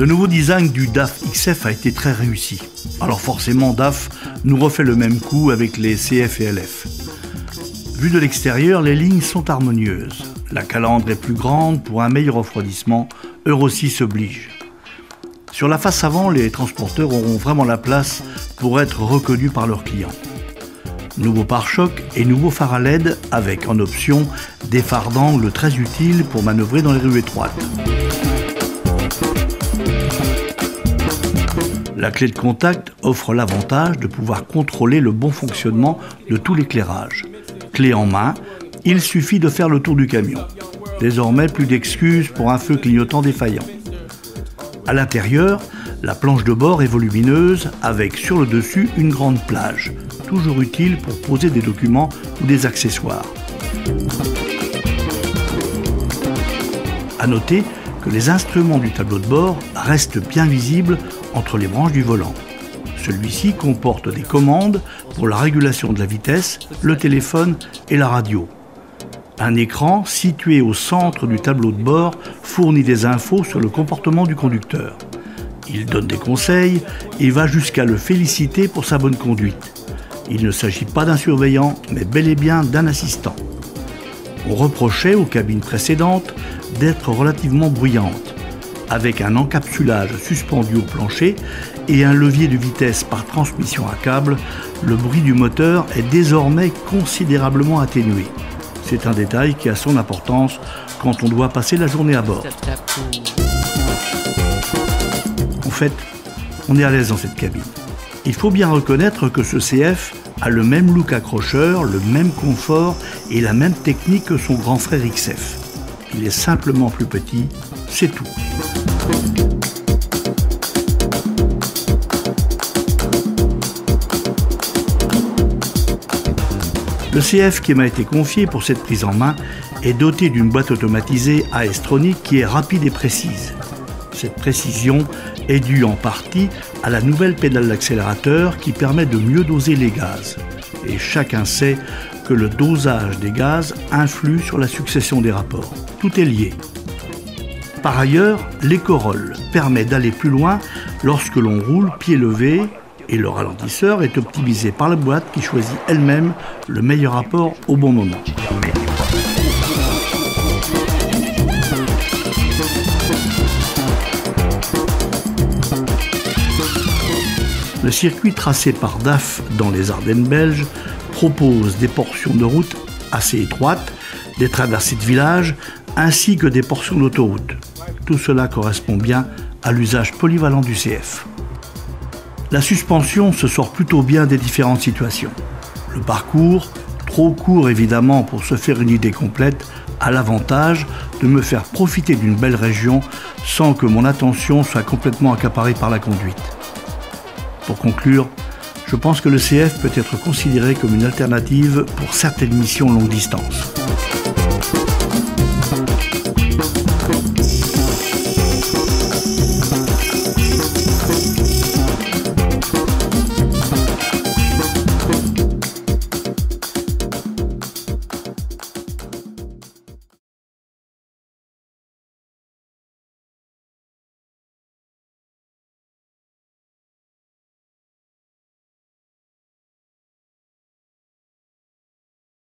Le nouveau design du DAF XF a été très réussi. Alors forcément, DAF nous refait le même coup avec les CF et LF. Vu de l'extérieur, les lignes sont harmonieuses. La calandre est plus grande pour un meilleur refroidissement, Euro 6 oblige. Sur la face avant, les transporteurs auront vraiment la place pour être reconnus par leurs clients. Nouveau pare-choc et nouveau phare à LED avec en option des phares d'angle très utiles pour manœuvrer dans les rues étroites. La clé de contact offre l'avantage de pouvoir contrôler le bon fonctionnement de tout l'éclairage. Clé en main, il suffit de faire le tour du camion. Désormais, plus d'excuses pour un feu clignotant défaillant. À l'intérieur, la planche de bord est volumineuse avec sur le dessus une grande plage, toujours utile pour poser des documents ou des accessoires. À noter que les instruments du tableau de bord restent bien visibles entre les branches du volant. Celui-ci comporte des commandes pour la régulation de la vitesse, le téléphone et la radio. Un écran situé au centre du tableau de bord fournit des infos sur le comportement du conducteur. Il donne des conseils et va jusqu'à le féliciter pour sa bonne conduite. Il ne s'agit pas d'un surveillant, mais bel et bien d'un assistant. On reprochait aux cabines précédentes d'être relativement bruyantes. Avec un encapsulage suspendu au plancher et un levier de vitesse par transmission à câble, le bruit du moteur est désormais considérablement atténué. C'est un détail qui a son importance quand on doit passer la journée à bord. En fait, on est à l'aise dans cette cabine. Il faut bien reconnaître que ce CF a le même look accrocheur, le même confort et la même technique que son grand frère XF. Il est simplement plus petit, c'est tout. Le CF qui m'a été confié pour cette prise en main est doté d'une boîte automatisée AS-Tronic qui est rapide et précise. Cette précision est due en partie à la nouvelle pédale d'accélérateur qui permet de mieux doser les gaz. Et chacun sait que le dosage des gaz influe sur la succession des rapports. Tout est lié. Par ailleurs, l'éco-roll permet d'aller plus loin lorsque l'on roule pied levé et le ralentisseur est optimisé par la boîte qui choisit elle-même le meilleur rapport au bon moment. Le circuit tracé par DAF dans les Ardennes belges propose des portions de route assez étroites, des traversées de villages ainsi que des portions d'autoroute. Tout cela correspond bien à l'usage polyvalent du CF. La suspension se sort plutôt bien des différentes situations. Le parcours, trop court évidemment pour se faire une idée complète, a l'avantage de me faire profiter d'une belle région sans que mon attention soit complètement accaparée par la conduite. Pour conclure, je pense que le CF peut être considéré comme une alternative pour certaines missions longue distance.